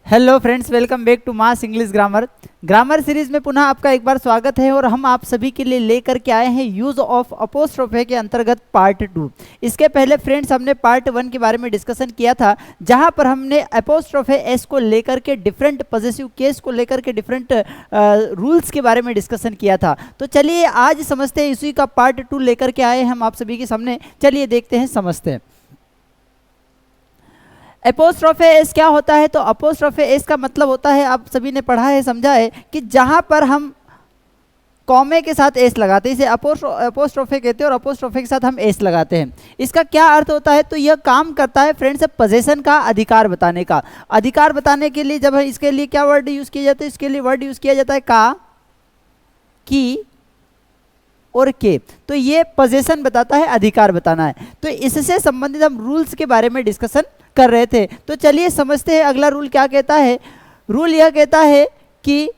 Hello friends, welcome back to mass English grammar series में पुनः आपका एक बार स्वागत है। और हम आप सभी के लिए लेकर के आए हैं यूज ऑफ अपोस्ट्रोफे के अंतर्गत पार्ट 2। इसके पहले फ्रेंड्स हमने पार्ट 1 के बारे में डिस्कशन किया था, जहां पर हमने अपोस्ट्रोफे एस को लेकर के डिफरेंट पॉजेसिव केस को लेकर के डिफरेंट रूल्स के बारे में डिस्कशन किया था। तो चलिए आज समझते हैं, इसी का पार्ट 2 लेकर के आए हम आप सभी के सामने। चलिए देखते हैं, समझते हैं। एपोस्ट्रोफे एस क्या होता है? तो अपोस्ट्रोफे एस का मतलब होता है, आप सभी ने पढ़ा है, समझा है, कि जहां पर हम कॉमे के साथ एस लगाते हैं इसे अपोस्ट्रोफे कहते हैं, और अपोस्ट्रोफे के साथ हम एस लगाते हैं। इसका क्या अर्थ होता है? तो यह काम करता है फ्रेंड्स पोजीशन का, अधिकार बताने का। अधिकार बताने के लिए जब इसके लिए क्या वर्ड यूज किया जाता है? इसके लिए वर्ड यूज किया जाता है का, की और के। तो ये पोजीशन बताता है, अधिकार बताना है। तो इससे संबंधित हम रूल्स के बारे में डिस्कशन कर रहे थे। तो चलिए समझते हैं अगला रूल क्या कहता है। रूल यह कहता है कि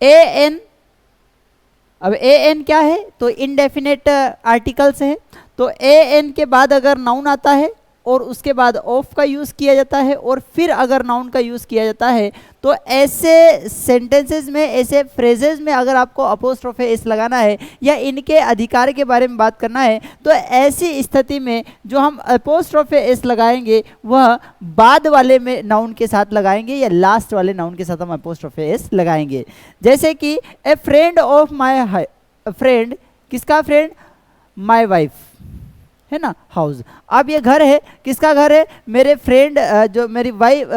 ए एन, अब ए एन क्या है? तो इनडेफिनेट आर्टिकल्स है। तो ए एन के बाद अगर नाउन आता है और उसके बाद ऑफ का यूज किया जाता है और फिर अगर नाउन का यूज किया जाता है, तो ऐसे सेंटेंसेस में, ऐसे फ्रेजेस में अगर आपको अपोस्ट्रोफे एस लगाना है या इनके अधिकार के बारे में बात करना है, तो ऐसी स्थिति में जो हम अपोस्ट्रोफे एस लगाएंगे वह बाद वाले में नाउन के साथ लगाएंगे या लास्ट वाले नाउन के साथ हम अपोस्ट्रोफे एस लगाएंगे। जैसे कि ए फ्रेंड ऑफ माई फ्रेंड, किसका फ्रेंड? माई वाइफ, है ना, हाउस। अब ये घर है, किसका घर है? मेरे फ्रेंड, जो मेरी wife,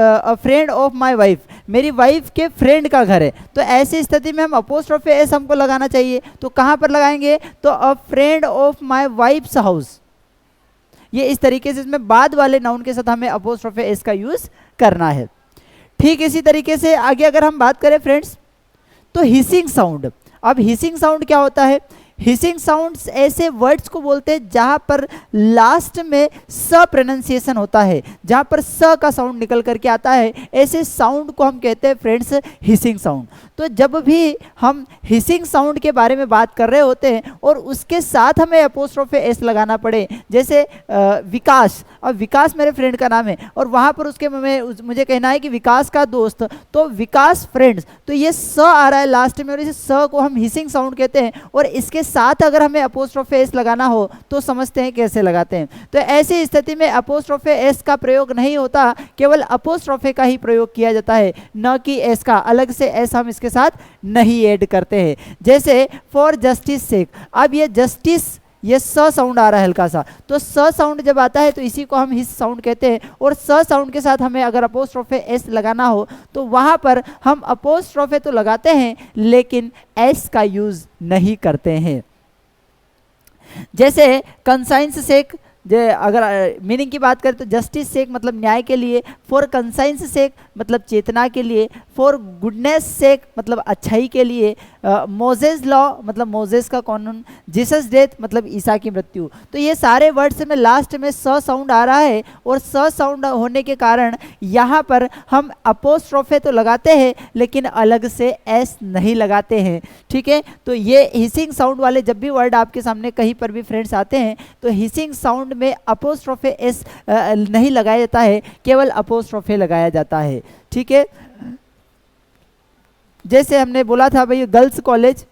friend of my wife, मेरी वाइफ के फ्रेंड का घर है। तो ऐसी स्थिति में हम अपोस्ट्रोफे एस हमको लगाना चाहिए। तो कहाँ पर लगाएंगे? तो अ friend of my wives house. ये इस तरीके से इसमें बाद वाले नाउन के साथ हमें अपोस्ट्रोफे एस का यूज करना है। ठीक इसी तरीके से आगे अगर हम बात करें फ्रेंड्स, तो हिसिंग साउंड। अब हिसिंग साउंड क्या होता है? हिसिंग साउंड्स ऐसे वर्ड्स को बोलते हैं जहां पर लास्ट में स प्रोनाउंसिएशन होता है, जहां पर स का साउंड निकल करके आता है, ऐसे साउंड को हम कहते हैं फ्रेंड्स हिसिंग साउंड। तो जब भी हम हिसिंग साउंड के बारे में बात कर रहे होते हैं और उसके साथ हमें अपोस्ट्रोफे एस लगाना पड़े, जैसे विकास, अब विकास मेरे फ्रेंड का नाम है और वहां पर उसके मुझे कहना है कि विकास का दोस्त, तो विकास फ्रेंड्स, तो ये स आ रहा है लास्ट में और इस स को हम हिसिंग साउंड कहते हैं। और इसके साथ अगर हमें अपोस्ट्रोफे एस लगाना हो तो समझते हैं कैसे लगाते हैं। तो ऐसी स्थिति में अपोस्ट्रोफे एस का प्रयोग नहीं होता, केवल अपोस्ट्रोफे का ही प्रयोग किया जाता है, न कि एस का। अलग से एस हम इसके साथ नहीं ऐड करते हैं। जैसे फॉर जस्टिस सेक, अब ये जस्टिस, ये स साउंड आ रहा है हल्का सा, तो स साउंड जब आता है तो इसी को हम हिस साउंड कहते हैं। और स साउंड के साथ हमें अगर अपोस्ट्रोफे एस लगाना हो तो वहां पर हम अपोस्ट्रोफे तो लगाते हैं लेकिन एस का यूज नहीं करते हैं। जैसे कंसाइंस सेक, अगर मीनिंग की बात करें तो जस्टिस सेक मतलब न्याय के लिए, फॉर कंसाइंस सेक मतलब चेतना के लिए, फॉर गुडनेस सेक मतलब अच्छाई के लिए, मोजेस लॉ मतलब मोजेस का कानून, जीसस डेथ मतलब ईसा की मृत्यु। तो ये सारे वर्ड्स में लास्ट में स साउंड आ रहा है और स साउंड होने के कारण यहाँ पर हम अपोस्ट्रोफे तो लगाते हैं लेकिन अलग से एस नहीं लगाते हैं। ठीक है, तो ये हिसिंग साउंड वाले जब भी वर्ड आपके सामने कहीं पर भी फ्रेंड्स आते हैं तो हिसिंग साउंड में अपोस्ट्रोफे एस नहीं लगाया जाता है, केवल अपोस्ट्रोफे लगाया जाता है। ठीक है, जैसे हमने बोला था भाई गर्ल्स कॉलेज,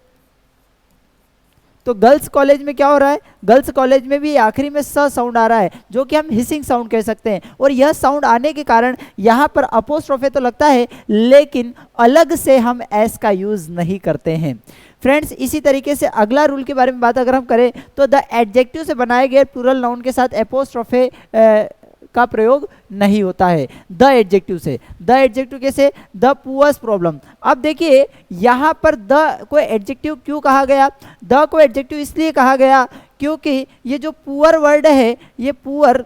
तो गर्ल्स कॉलेज में क्या हो रहा है? गर्ल्स कॉलेज में भी आखिरी में स साउंड आ रहा है जो कि हम हिसिंग साउंड कह सकते हैं। और यह साउंड आने के कारण यहाँ पर अपोस्ट्रोफे तो लगता है लेकिन अलग से हम एस का यूज नहीं करते हैं। फ्रेंड्स इसी तरीके से अगला रूल के बारे में बात अगर हम करें तो द एडजेक्टिव से बनाए गए प्लूरल नाउन के साथ अपोस्ट्रोफे का प्रयोग नहीं होता है। द एडजेक्टिव से, द एडजेक्टिव कैसे? The poor's problem. अब देखिए यहाँ पर द को एडजेक्टिव क्यों कहा गया? द को एडजेक्टिव इसलिए कहा गया क्योंकि ये जो पुअर वर्ड है, ये पुअर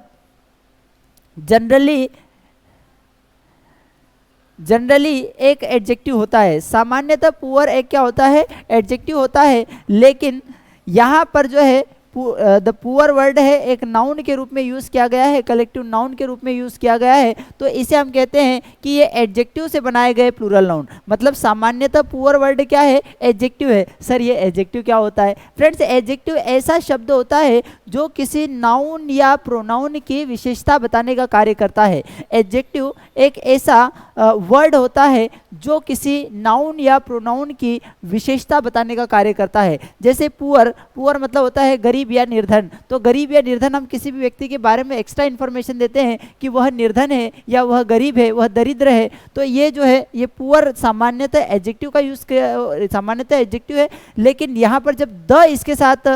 जनरली एक एडजेक्टिव होता है। सामान्यतः पुअर एक क्या होता है? एडजेक्टिव होता है। लेकिन यहाँ पर जो है द पुअर वर्ड है एक नाउन के रूप में यूज किया गया है, कलेक्टिव नाउन के रूप में यूज किया गया है, तो इसे हम कहते हैं कि ये एडजेक्टिव से बनाए गए प्लूरल नाउन। मतलब सामान्यतः पुअर वर्ड क्या है, एडजेक्टिव है। सर ये एडजेक्टिव क्या होता है? फ्रेंड्स एडजेक्टिव ऐसा शब्द होता है जो किसी नाउन या प्रोनाउन की विशेषता बताने का कार्य करता है। एडजेक्टिव एक ऐसा वर्ड होता है जो किसी नाउन या प्रोनाउन की विशेषता बताने का कार्य करता है। जैसे पुअर, पुअर मतलब होता है गरीब या निर्धन। तो गरीब या निर्धन हम किसी भी व्यक्ति के बारे में एक्स्ट्रा इन्फॉर्मेशन देते हैं कि वह निर्धन है या वह गरीब है, वह दरिद्र है। तो ये जो है ये पुअर सामान्यतः एडजेक्टिव का यूज, सामान्यतः एडजेक्टिव है, लेकिन यहाँ पर जब द इसके साथ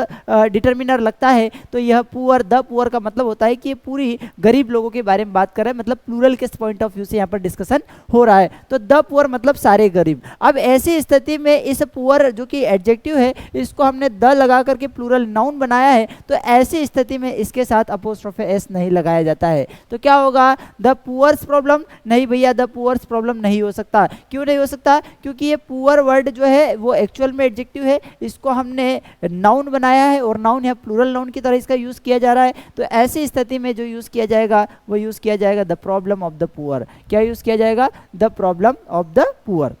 डिटर्मिनर लगता है तो यह पुअर, द पुअर का मतलब होता है कि ये पूरी गरीब लोगों के बारे में बात कर रहे हैं, मतलब प्लूरल के पॉइंट ऑफ व्यू से यहाँ पर डिस्कशन हो रहा है। तो द पुअर मतलब सारे गरीब। अब ऐसी स्थिति में इस पुअर जो कि एडजेक्टिव है इसको हमने द लगा करके प्लूरल नाउन बनाया है, तो ऐसी स्थिति में इसके साथ अपोस्ट्रोफे एस नहीं लगाया जाता है। तो क्या होगा, द पुअर्स प्रॉब्लम? नहीं भैया, द पुअर्स प्रॉब्लम नहीं हो सकता। क्यों नहीं हो सकता? क्योंकि ये पुअर वर्ड जो है वो एक्चुअल में एडजेक्टिव है, इसको हमने नाउन बनाया है और नाउन यहाँ प्लूरल नाउन की तरह इसका यूज किया जा रहा है। तो ऐसी स्थिति में जो यूज किया जाएगा वो यूज किया जाएगा the problem of the poor. क्या यूज किया जाएगा? The problem of the poor.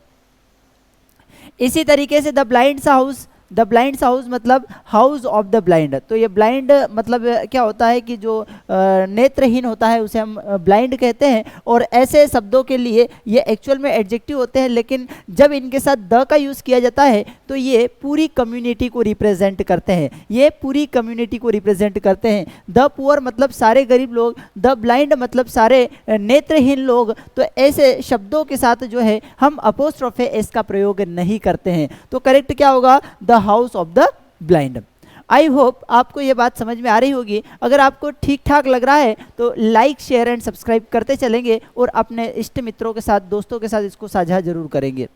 इसी तरीके से the blinds house, the blinds house मतलब हाउस ऑफ द ब्लाइंड। तो ये ब्लाइंड मतलब क्या होता है कि जो नेत्रहीन होता है उसे हम ब्लाइंड कहते हैं। और ऐसे शब्दों के लिए ये एक्चुअल में एडजेक्टिव होते हैं, लेकिन जब इनके साथ द का यूज़ किया जाता है तो ये पूरी कम्युनिटी को रिप्रेजेंट करते हैं, ये पूरी कम्युनिटी को रिप्रेजेंट करते हैं। द पुअर मतलब सारे गरीब लोग, द ब्लाइंड मतलब सारे नेत्रहीन लोग। तो ऐसे शब्दों के साथ जो है हम अपोस्ट्रोफे एस का प्रयोग नहीं करते हैं। तो करेक्ट क्या होगा? The house of the blind. I hope आपको ये बात समझ में आ रही होगी। अगर आपको ठीक ठाक लग रहा है तो लाइक, शेयर एंड सब्सक्राइब करते चलेंगे और अपने इष्ट मित्रों के साथ, दोस्तों के साथ इसको साझा जरूर करेंगे।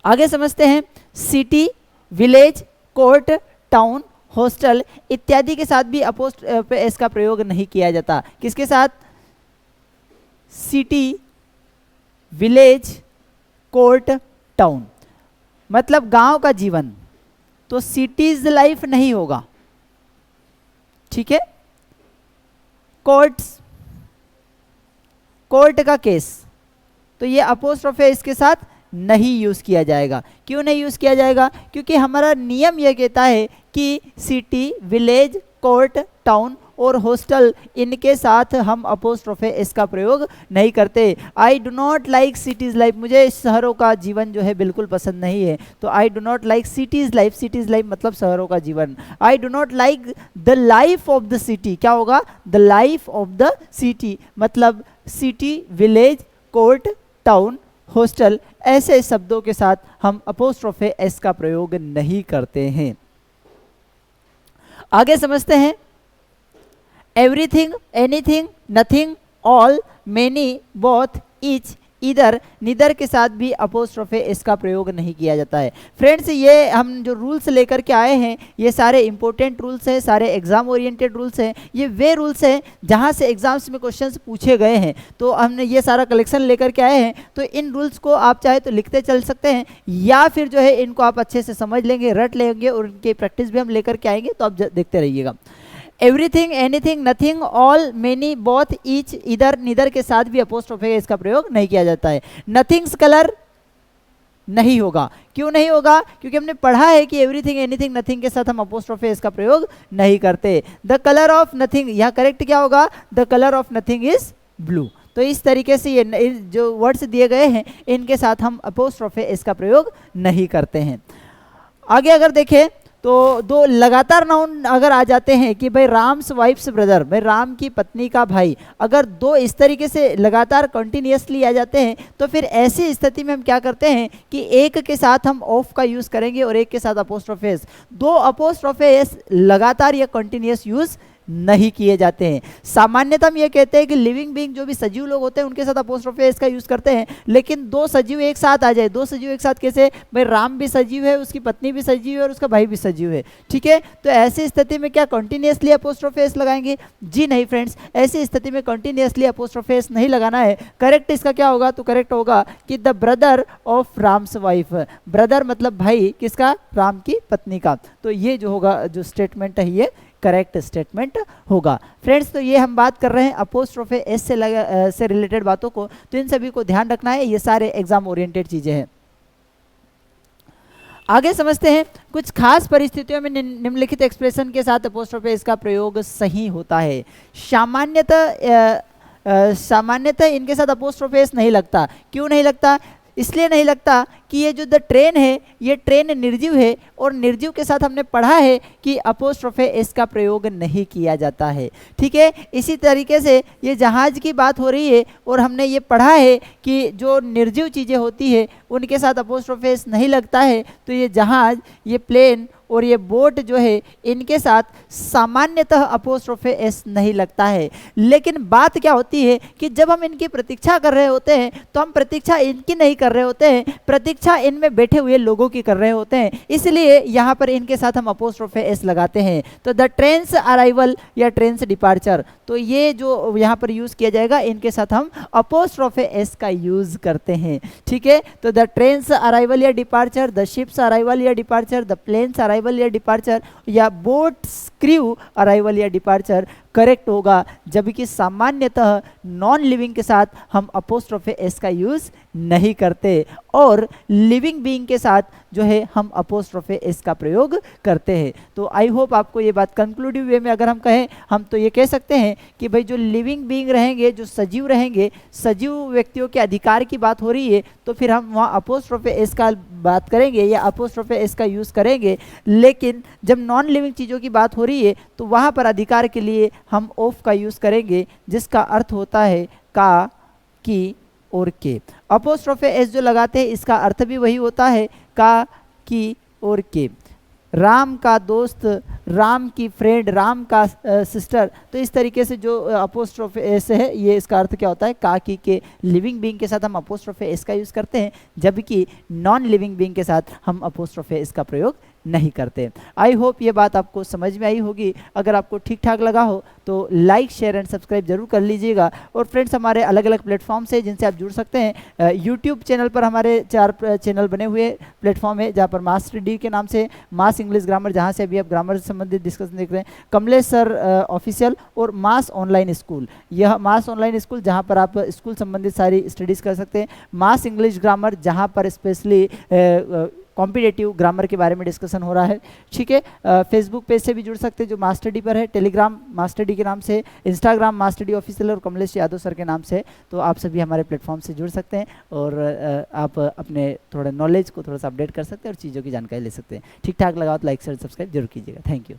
आगे समझते हैं। City, village, court, town, hostel इत्यादि के साथ भी अपोस्ट्रोफे एस का प्रयोग नहीं किया जाता। किसके साथ? सिटी, विलेज, कोर्ट, टाउन मतलब गांव का जीवन। तो सिटीज लाइफ नहीं होगा, ठीक है। कोर्ट्स, कोर्ट का केस, तो ये अपोस्ट्रोफे इसके साथ नहीं यूज किया जाएगा। क्यों नहीं यूज किया जाएगा? क्योंकि हमारा नियम यह कहता है कि सिटी, विलेज, कोर्ट, टाउन और हॉस्टल इनके साथ हम अपोस्ट्रोफे इसका प्रयोग नहीं करते। आई do not like cities life, मुझे शहरों का जीवन जो है बिल्कुल पसंद नहीं है। तो I do not like cities life, cities life मतलब शहरों का जीवन। I do not like the life of the city, क्या होगा? The life of the city मतलब city, village, court, town, hostel ऐसे शब्दों के साथ हम अपोस्ट्रोफे एस का प्रयोग नहीं करते हैं। आगे समझते हैं। Everything, anything, nothing, all, many, both, each, इधर, निदर के साथ भी अपोस्ट्रोफे इसका प्रयोग नहीं किया जाता है। फ्रेंड्स ये हम जो रूल्स लेकर के आए हैं ये सारे इंपॉर्टेंट रूल्स हैं, सारे एग्जाम ओरिएंटेड रूल्स हैं। ये वे रूल्स हैं जहाँ से एग्जाम्स में क्वेश्चंस पूछे गए हैं। तो हमने ये सारा कलेक्शन लेकर के आए हैं। तो इन रूल्स को आप चाहे तो लिखते चल सकते हैं या फिर जो है इनको आप अच्छे से समझ लेंगे, रट लेंगे और उनकी प्रैक्टिस भी हम लेकर के आएंगे। तो आप देखते रहिएगा। Everything, anything, nothing, all, many, both, each, इधर, निदर के साथ भी अपोस्ट्रोफे इसका प्रयोग नहीं किया जाता है। नथिंग्स कलर नहीं होगा। क्यों नहीं होगा? क्योंकि हमने पढ़ा है कि एवरीथिंग, एनीथिंग, नथिंग के साथ हम अपोस्ट्रोफे इसका प्रयोग नहीं करते। द कलर ऑफ नथिंग, यहाँ करेक्ट क्या होगा? The colour of nothing is blue. तो इस तरीके से ये जो वर्ड्स दिए गए हैं इनके साथ हम अपोस्ट्रोफे इसका प्रयोग नहीं करते हैं। आगे अगर देखें तो दो लगातार नाउन अगर आ जाते हैं कि भाई राम्स वाइफ्स ब्रदर, भाई राम की पत्नी का भाई, अगर दो इस तरीके से लगातार कंटिन्यूसली आ जाते हैं तो फिर ऐसी स्थिति में हम क्या करते हैं कि एक के साथ हम ऑफ का यूज़ करेंगे और एक के साथ अपोस्ट्रोफे एस। दो अपोस्ट्रोफे एस लगातार या कंटिन्यूस यूज़ नहीं किए जाते हैं। सामान्यतः हम ये कहते हैं कि लिविंग बीइंग जो भी सजीव लोग होते हैं उनके साथ अपोस्ट्रोफी एस का यूज करते हैं, लेकिन दो सजीव एक साथ आ जाए, दो सजीव एक साथ कैसे, भाई राम भी सजीव है, उसकी पत्नी भी सजीव है और उसका भाई भी सजीव है, ठीक है, तो ऐसी स्थिति में क्या कंटिन्यूअसली अपोस्ट्रोफी एस लगाएंगे? जी नहीं फ्रेंड्स, ऐसी स्थिति में कंटिन्यूअसली अपोस्ट्रोफी एस नहीं लगाना है। करेक्ट इसका क्या होगा? तो करेक्ट होगा कि the brother of Ram's wife, brother मतलब भाई किसका? राम की पत्नी का। तो ये जो होगा, जो स्टेटमेंट है, ये करेक्ट स्टेटमेंट होगा। फ्रेंड्स, तो ये हम बात कर रहे हैं अपोस्ट्रोफी एस से रिलेटेड बातों को, तो इन सभी को ध्यान रखना है, ये सारे एग्जाम ओरिएंटेड चीजें हैं। आगे समझते हैं, कुछ खास परिस्थितियों में निम्नलिखित एक्सप्रेशन के साथ अपोस्ट्रोफी एस का प्रयोग सही होता है। सामान्यतः इनके साथ अपोस्ट्रोफी एस नहीं लगता। क्यों नहीं लगता? इसलिए नहीं लगता कि ये जो द ट्रेन है, ये ट्रेन निर्जीव है, और निर्जीव के साथ हमने पढ़ा है कि अपोस्ट्रोफी एस का प्रयोग नहीं किया जाता है, ठीक है। इसी तरीके से ये जहाज की बात हो रही है, और हमने ये पढ़ा है कि जो निर्जीव चीज़ें होती है उनके साथ अपोस्ट्रोफी एस नहीं लगता है, तो ये जहाज, ये प्लेन और ये बोट जो है, इनके साथ सामान्यतः अपोस्ट्रोफी एस नहीं लगता है। लेकिन बात क्या होती है कि जब हम इनकी प्रतीक्षा कर रहे होते हैं, तो हम प्रतीक्षा इनकी नहीं कर रहे होते हैं, प्रतीक्षा इनमें बैठे हुए लोगों की कर रहे होते हैं, इसलिए यहाँ पर इनके साथ हम अपोस्ट्रोफी एस लगाते हैं। तो द ट्रेन्स अराइवल या ट्रेन्स डिपार्चर, तो ये जो यहाँ पर यूज किया जाएगा, इनके साथ हम अपोस्ट्रोफी एस का यूज करते हैं, ठीक है। तो द ट्रेन्स अराइवल या डिपार्चर, द शिप्स अराइवल या डिपार्चर, द प्लेन्स अराइवल या डिपार्चर, या बोट्स क्रू अराइवल या डिपार्चर करेक्ट होगा। जबकि सामान्यतः नॉन लिविंग के साथ हम अपोस्ट्रोफी एस का यूज नहीं करते, और लिविंग बीइंग के साथ जो है हम अपोस्ट्रोफी एस का प्रयोग करते हैं। तो आई होप आपको ये बात कंक्लूडिव वे में अगर हम कहें, हम तो ये कह सकते हैं कि भाई जो लिविंग बीइंग रहेंगे, जो सजीव रहेंगे, सजीव व्यक्तियों के अधिकार की बात हो रही है, तो फिर हम वहाँ अपोस्ट्रोफी एस का बात करेंगे या अपोस्ट्रोफी एस का यूज करेंगे। लेकिन जब नॉन लिविंग चीज़ों की बात हो रही है, तो वहाँ पर अधिकार के लिए हम ऑफ का यूज करेंगे, जिसका अर्थ होता है का, की और के। अपोस्ट्रोफी एस जो लगाते हैं, इसका अर्थ भी वही होता है, का, की और के। राम का दोस्त, राम की फ्रेंड, राम का सिस्टर, तो इस तरीके से जो अपोस्ट्रोफी एस है, ये इसका अर्थ क्या होता है? का, की, के। लिविंग बीइंग के साथ हम अपोस्ट्रोफी एस का यूज करते हैं, जबकि नॉन लिविंग बीइंग के साथ हम अपोस्ट्रोफी एस का प्रयोग नहीं करते। आई होप ये बात आपको समझ में आई होगी। अगर आपको ठीक ठाक लगा हो तो लाइक, शेयर एंड सब्सक्राइब जरूर कर लीजिएगा। और फ्रेंड्स, हमारे अलग अलग प्लेटफॉर्म्स हैं जिनसे आप जुड़ सकते हैं। यूट्यूब चैनल पर हमारे 4 चैनल बने हुए प्लेटफॉर्म है, जहाँ पर मास्टर डी के नाम से मास इंग्लिश ग्रामर, जहाँ से अभी आप ग्रामर से संबंधित डिस्कशन देख रहे हैं, कमलेश सर ऑफिशियल, और मास ऑनलाइन स्कूल। यह मास ऑनलाइन स्कूल जहाँ पर आप स्कूल संबंधित सारी स्टडीज़ कर सकते हैं। मास इंग्लिश ग्रामर, जहाँ पर स्पेशली कॉम्पिटेटिव ग्रामर के बारे में डिस्कशन हो रहा है, ठीक है। फेसबुक पेज से भी जुड़ सकते हैं जो मास्टर डी पर है, टेलीग्राम मास्टर डी के नाम से, इंस्टाग्राम मास्टर डी ऑफिशियल और कमलेश यादव सर के नाम से। तो आप सभी हमारे प्लेटफॉर्म से जुड़ सकते हैं, और आप अपने थोड़ा नॉलेज को थोड़ा सा अपडेट कर सकते हैं और चीज़ों की जानकारी ले सकते हैं। ठीक ठाक लगा तो लाइक शेयर सब्सक्राइब जरूर कीजिएगा। Thank you.